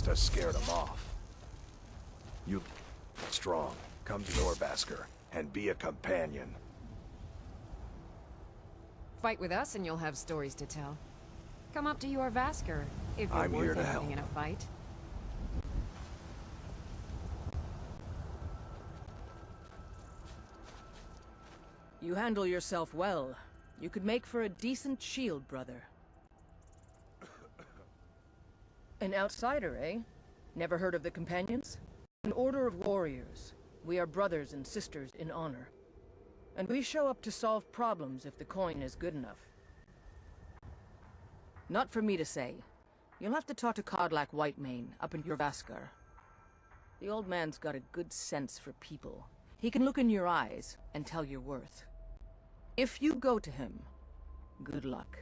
to scare them off. You strong. Come to Norvasker and be a companion. Fight with us and you'll have stories to tell. Come up to your Vasker, if you're I'm here worth to anything help. in a fight. You handle yourself well. You could make for a decent shield, brother. An outsider, eh? Never heard of the Companions? An order of warriors. We are brothers and sisters in honor. And we show up to solve problems if the coin is good enough. Not for me to say. You'll have to talk to Kodlak Whitemane up in your Vaskar. The old man's got a good sense for people. He can look in your eyes and tell your worth. If you go to him, good luck.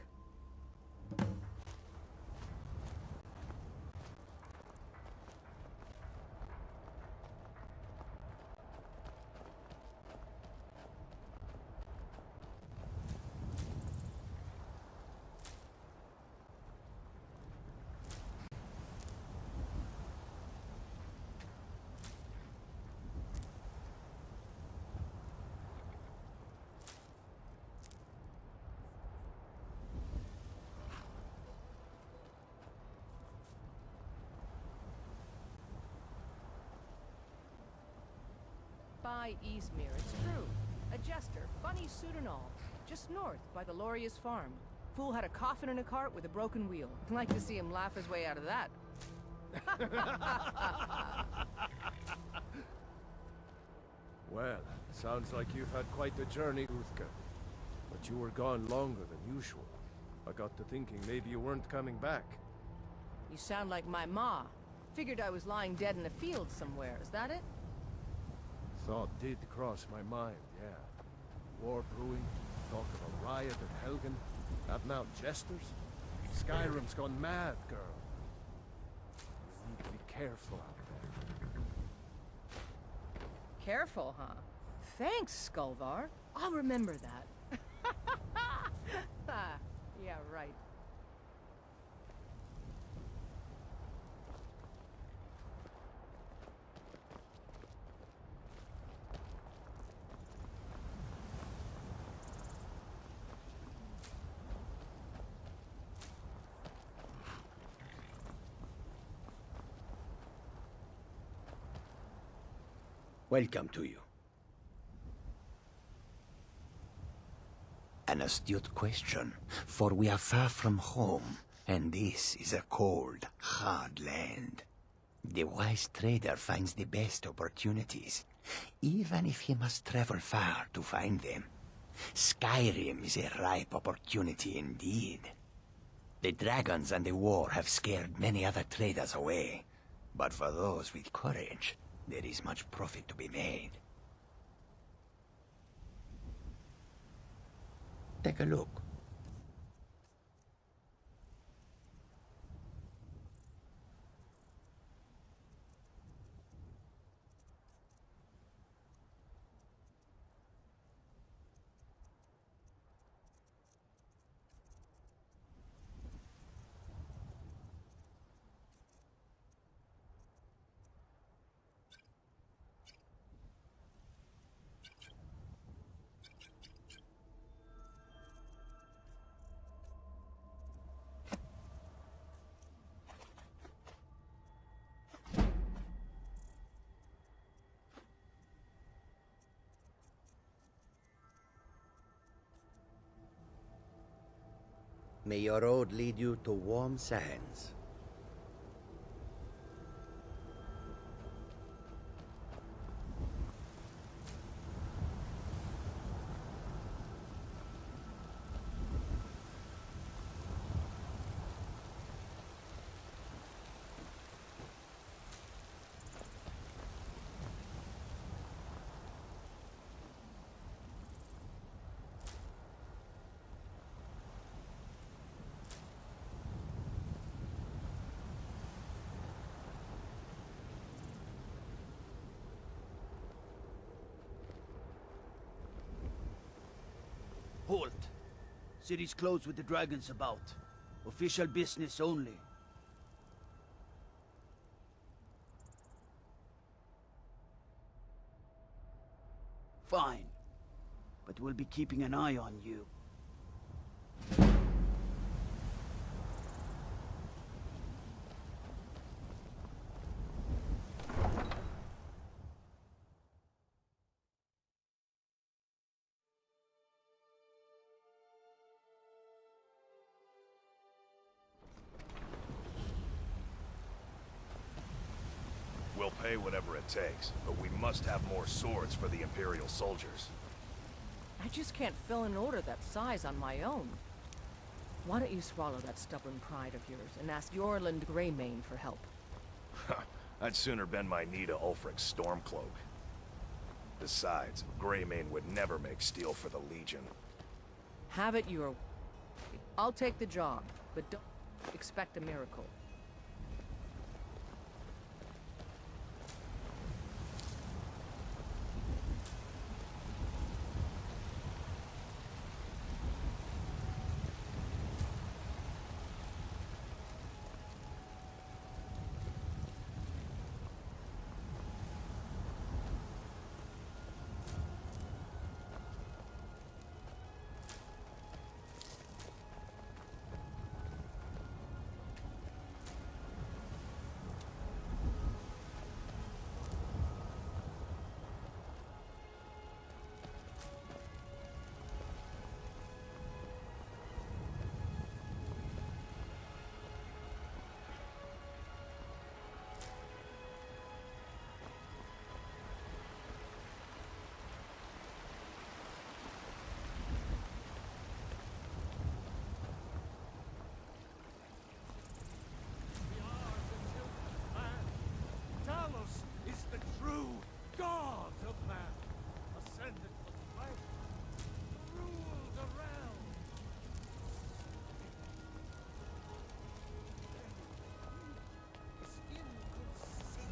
By Eastmere, it's true. A jester, funny suit and all. Just north, by the Loria's farm. Fool had a coffin in a cart with a broken wheel. I'd like to see him laugh his way out of that. Well, sounds like you've had quite the journey, Uthka. But you were gone longer than usual. I got to thinking maybe you weren't coming back. You sound like my ma. Figured I was lying dead in a field somewhere, is that it? Thought did cross my mind, yeah. War brewing, talk of a riot at Helgen, that out jesters. Skyrim's gone mad, girl. You need to be careful out there. Careful, huh? Thanks, Skulvar. I'll remember that. Yeah, right. Welcome to you. An astute question, for we are far from home, and this is a cold, hard land. The wise trader finds the best opportunities, even if he must travel far to find them. Skyrim is a ripe opportunity indeed. The dragons and the war have scared many other traders away, but for those with courage, there is much profit to be made. Take a look. May your road lead you to warm sands. Halt! City's closed with the dragons about. Official business only. Fine. But we'll be keeping an eye on you. We'll pay whatever it takes, but we must have more swords for the Imperial soldiers. I just can't fill an order that size on my own. Why don't you swallow that stubborn pride of yours and ask Yorland Greymane for help? I'd sooner bend my knee to Ulfric's Stormcloak. Besides, Greymane would never make steel for the Legion. Have it your way. I'll take the job, but don't expect a miracle. Is the true God of man, ascended from life, rule the realm. Is inconceivable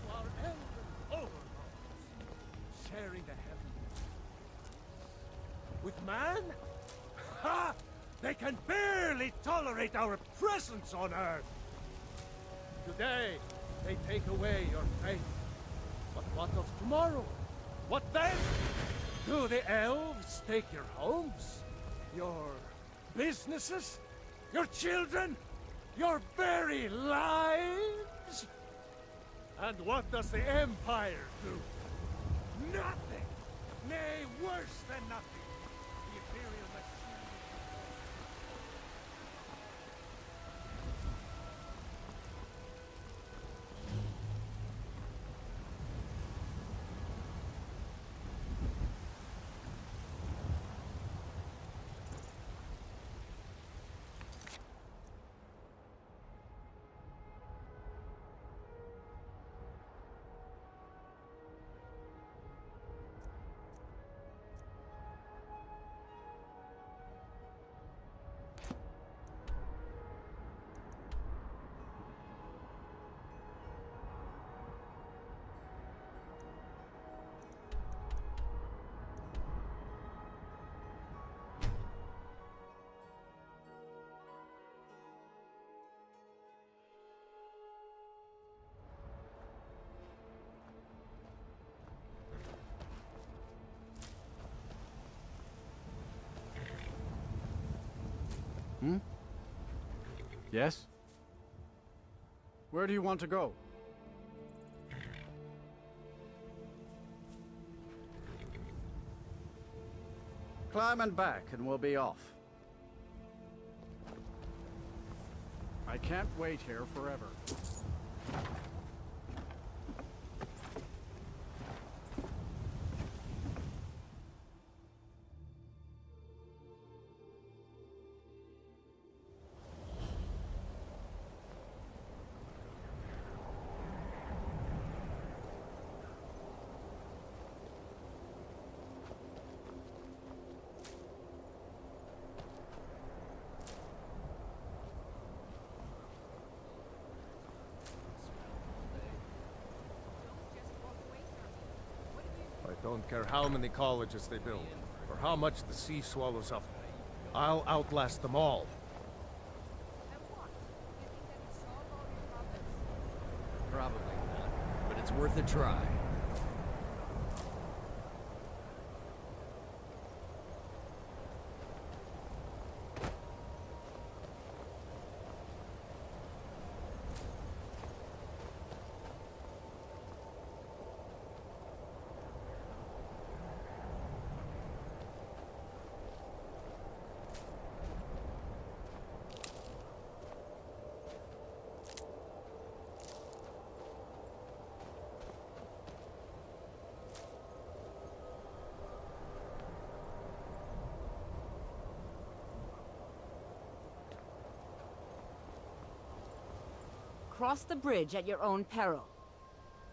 to our elven overlords, sharing the heavens. With man? Ha! They can barely tolerate our presence on Earth. Today, they take away your faith. But what of tomorrow? What then? Do the elves take your homes? Your businesses? Your children? Your very lives? And what does the Empire do? Nothing! Nay, worse than nothing! The Imperial machine. Yes? Where do you want to go? Climb and back, and we'll be off. I can't wait here forever. I don't care how many colleges they build, or how much the sea swallows up. I'll outlast them all. Probably not, but it's worth a try. cross the bridge at your own peril.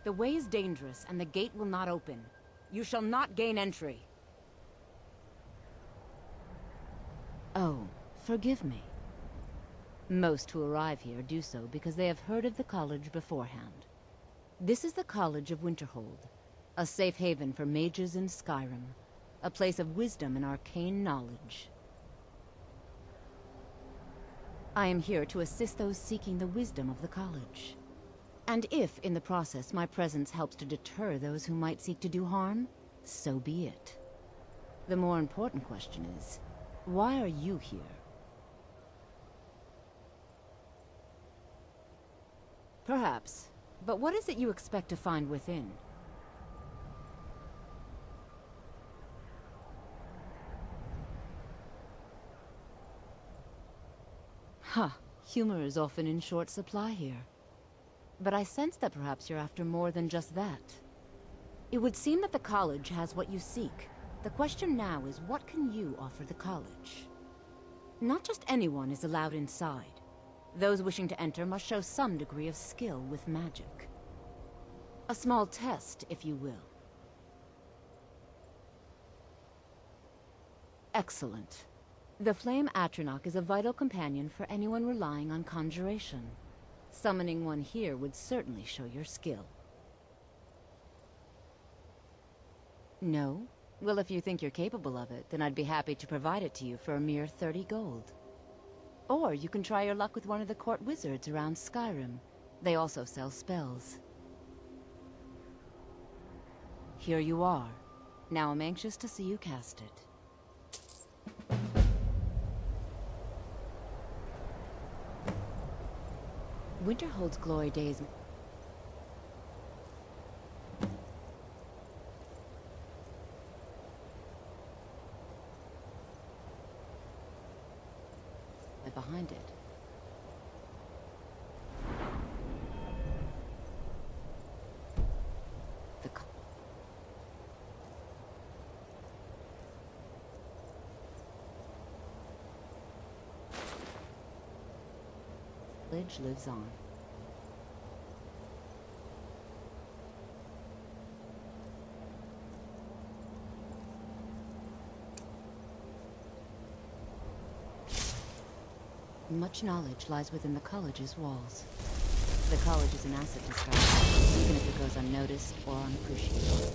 The way is dangerous, and the gate will not open. You shall not gain entry. Oh, forgive me. Most who arrive here do so because they have heard of the college beforehand. This is the College of Winterhold, a safe haven for mages in Skyrim, a place of wisdom and arcane knowledge. I am here to assist those seeking the wisdom of the college. And if, in the process, my presence helps to deter those who might seek to do harm, so be it. The more important question is, why are you here? Perhaps. But what is it you expect to find within? Huh. Humor is often in short supply here. But I sense that perhaps you're after more than just that. It would seem that the college has what you seek. The question now is, what can you offer the college? Not just anyone is allowed inside. Those wishing to enter must show some degree of skill with magic. A small test, if you will. Excellent. The Flame Atronach is a vital companion for anyone relying on conjuration. Summoning one here would certainly show your skill. No? Well, if you think you're capable of it, then I'd be happy to provide it to you for a mere 30 gold. Or you can try your luck with one of the court wizards around Skyrim. They also sell spells. Here you are. Now I'm anxious to see you cast it. Winterhold's glory days... behind it. The college lives on. Much knowledge lies within the college's walls. The college is an asset to Skyrim, even if it goes unnoticed or unappreciated.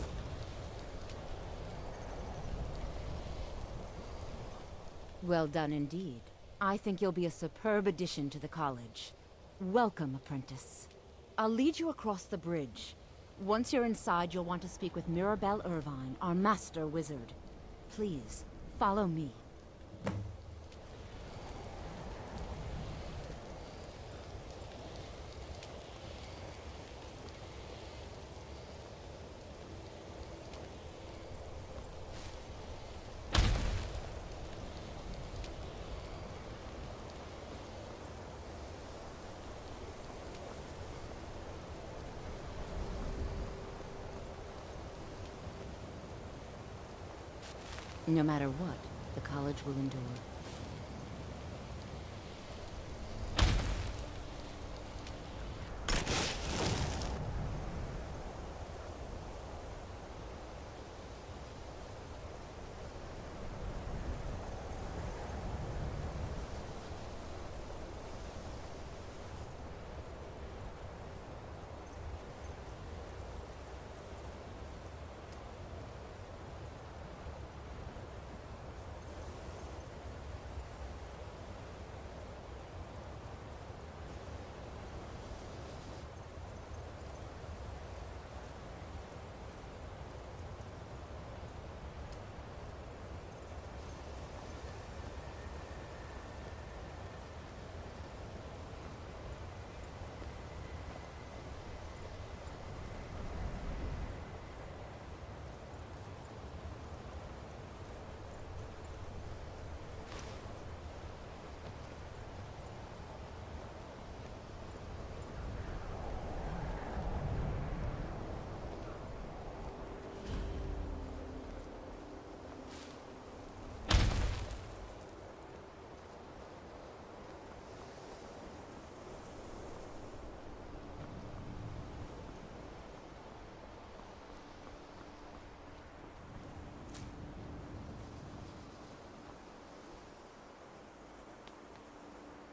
Well done indeed. I think you'll be a superb addition to the college. Welcome, apprentice. I'll lead you across the bridge. Once you're inside, you'll want to speak with Mirabelle Irvine, our master wizard. Please, follow me. No matter what, the college will endure.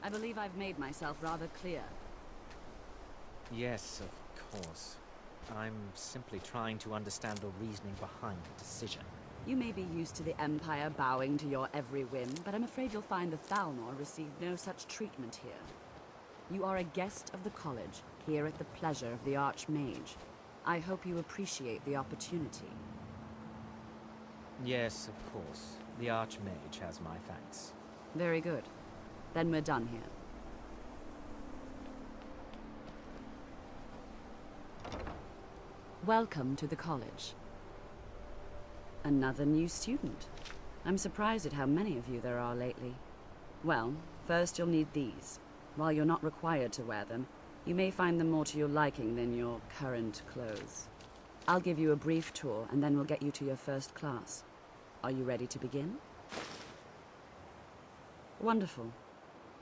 I believe I've made myself rather clear. Yes, of course. I'm simply trying to understand the reasoning behind the decision. You may be used to the Empire bowing to your every whim, but I'm afraid you'll find the Thalmor received no such treatment here. You are a guest of the college, here at the pleasure of the Archmage. I hope you appreciate the opportunity. Yes, of course. The Archmage has my thanks. Very good. Then we're done here. Welcome to the college. Another new student. I'm surprised at how many of you there are lately. Well, first you'll need these. While you're not required to wear them, you may find them more to your liking than your current clothes. I'll give you a brief tour, and then we'll get you to your first class. Are you ready to begin? Wonderful.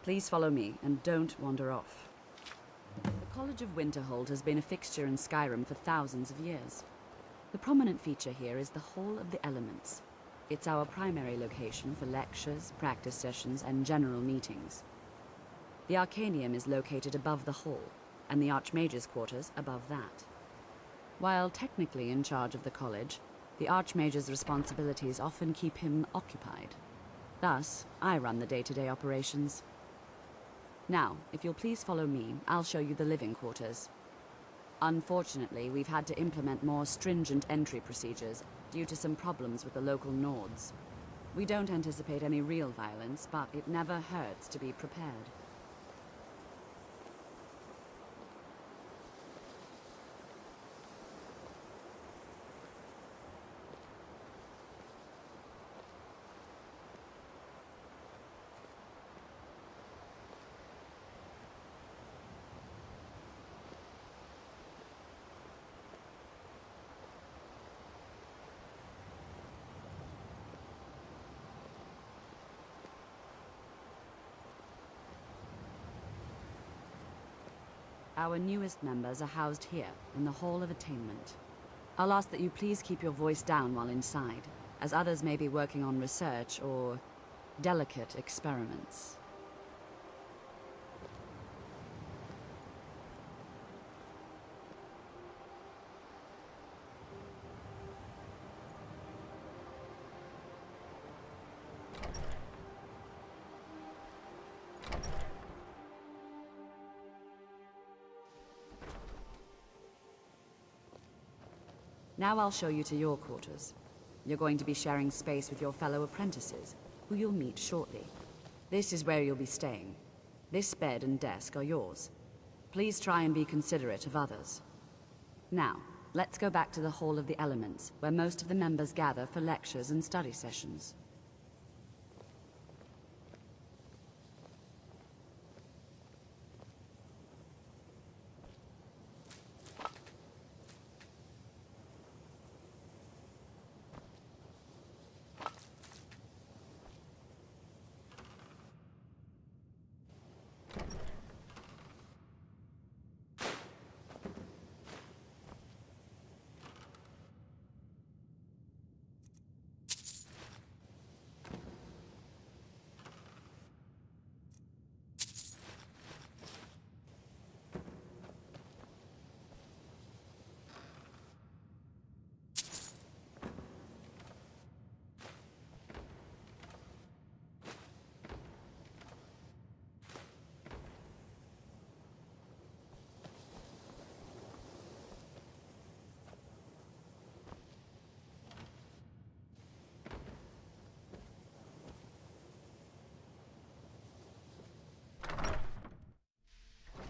Please follow me, and don't wander off. The College of Winterhold has been a fixture in Skyrim for thousands of years. The prominent feature here is the Hall of the Elements. It's our primary location for lectures, practice sessions, and general meetings. The Arcanium is located above the hall, and the Archmage's quarters above that. While technically in charge of the college, the Archmage's responsibilities often keep him occupied. Thus, I run the day-to-day operations. Now, if you'll please follow me, I'll show you the living quarters. Unfortunately, we've had to implement more stringent entry procedures due to some problems with the local Nords. We don't anticipate any real violence, but it never hurts to be prepared. Our newest members are housed here, in the Hall of Attainment. I'll ask that you please keep your voice down while inside, as others may be working on research or delicate experiments. Now I'll show you to your quarters. You're going to be sharing space with your fellow apprentices, who you'll meet shortly. This is where you'll be staying. This bed and desk are yours. Please try and be considerate of others. Now, let's go back to the Hall of the Elements, where most of the members gather for lectures and study sessions.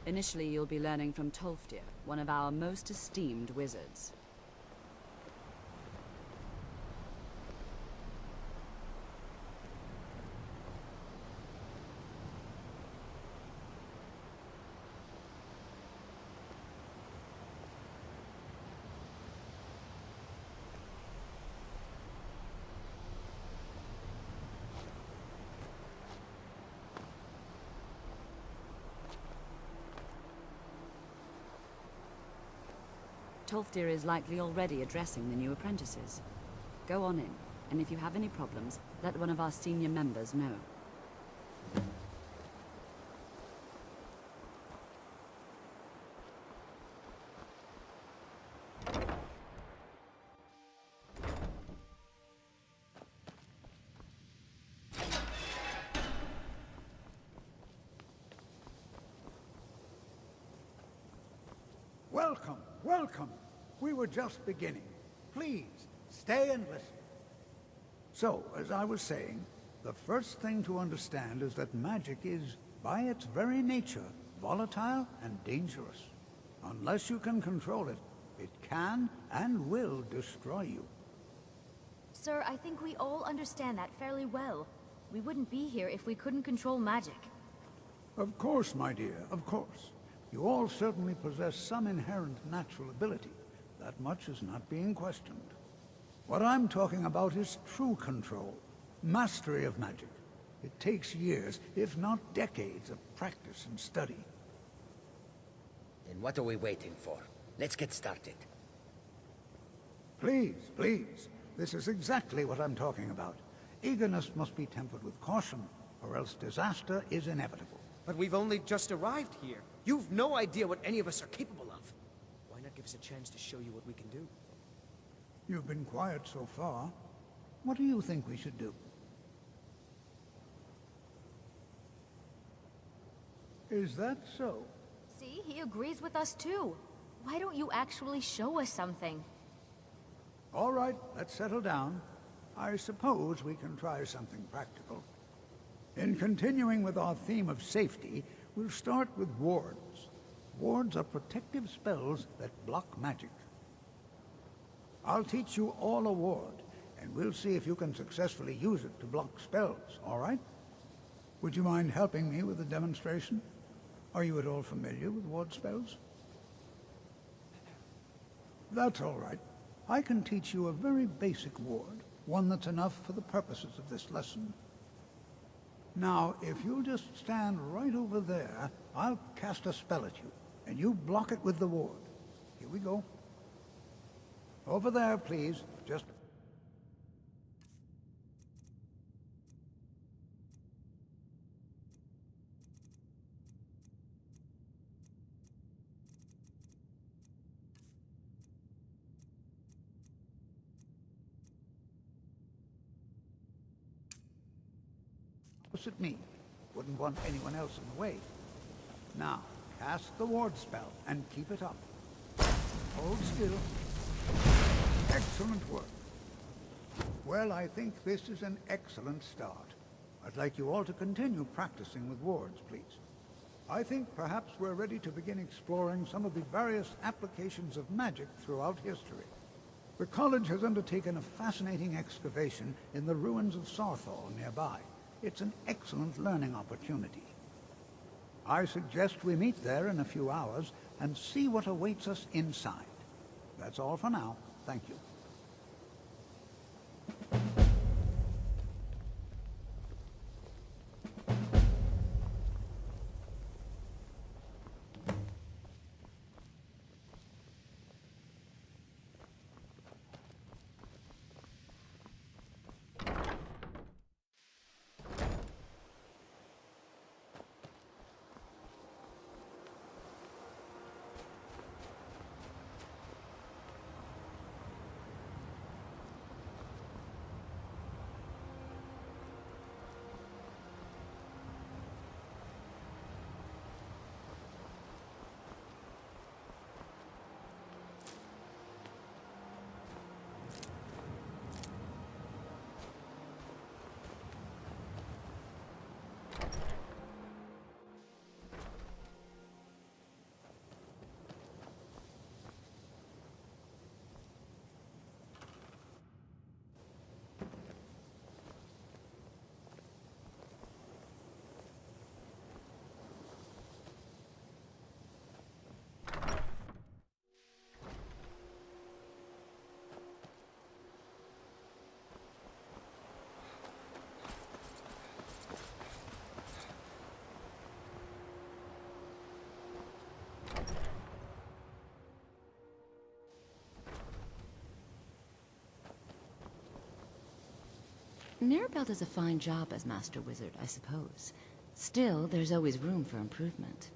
Initially, you'll be learning from Tolfdir, one of our most esteemed wizards. Tolfdir is likely already addressing the new apprentices. Go on in, and if you have any problems, let one of our senior members know. Welcome, welcome. We were just beginning. Please, stay and listen. So, as I was saying, the first thing to understand is that magic is, by its very nature, volatile and dangerous. Unless you can control it, it can and will destroy you. Sir, I think we all understand that fairly well. We wouldn't be here if we couldn't control magic. Of course, my dear, of course. You all certainly possess some inherent natural ability. That much is not being questioned. What I'm talking about is true control, mastery of magic. It takes years, if not decades, of practice and study. Then what are we waiting for? Let's get started. Please, please. This is exactly what I'm talking about. Eagerness must be tempered with caution, or else disaster is inevitable. But we've only just arrived here. You've no idea what any of us are capable of. Why not give us a chance to show you what we can do? You've been quiet so far. What do you think we should do? Is that so? See, he agrees with us too. Why don't you actually show us something? All right, let's settle down. I suppose we can try something practical. In continuing with our theme of safety, we'll start with wards. Wards are protective spells that block magic. I'll teach you all a ward, and we'll see if you can successfully use it to block spells, all right? Would you mind helping me with the demonstration? Are you at all familiar with ward spells? That's all right. I can teach you a very basic ward, one that's enough for the purposes of this lesson. Now, if you'll just stand right over there, I'll cast a spell at you, and you block it with the ward. Here we go. Over there, please. Just... opposite me. Wouldn't want anyone else in the way. Now, cast the ward spell and keep it up. Hold still. Excellent work. Well, I think this is an excellent start. I'd like you all to continue practicing with wards, please. I think perhaps we're ready to begin exploring some of the various applications of magic throughout history. The college has undertaken a fascinating excavation in the ruins of Sarthal nearby. It's an excellent learning opportunity. I suggest we meet there in a few hours and see what awaits us inside. That's all for now. Thank you. Mirabelle does a fine job as Master Wizard, I suppose. Still, there's always room for improvement.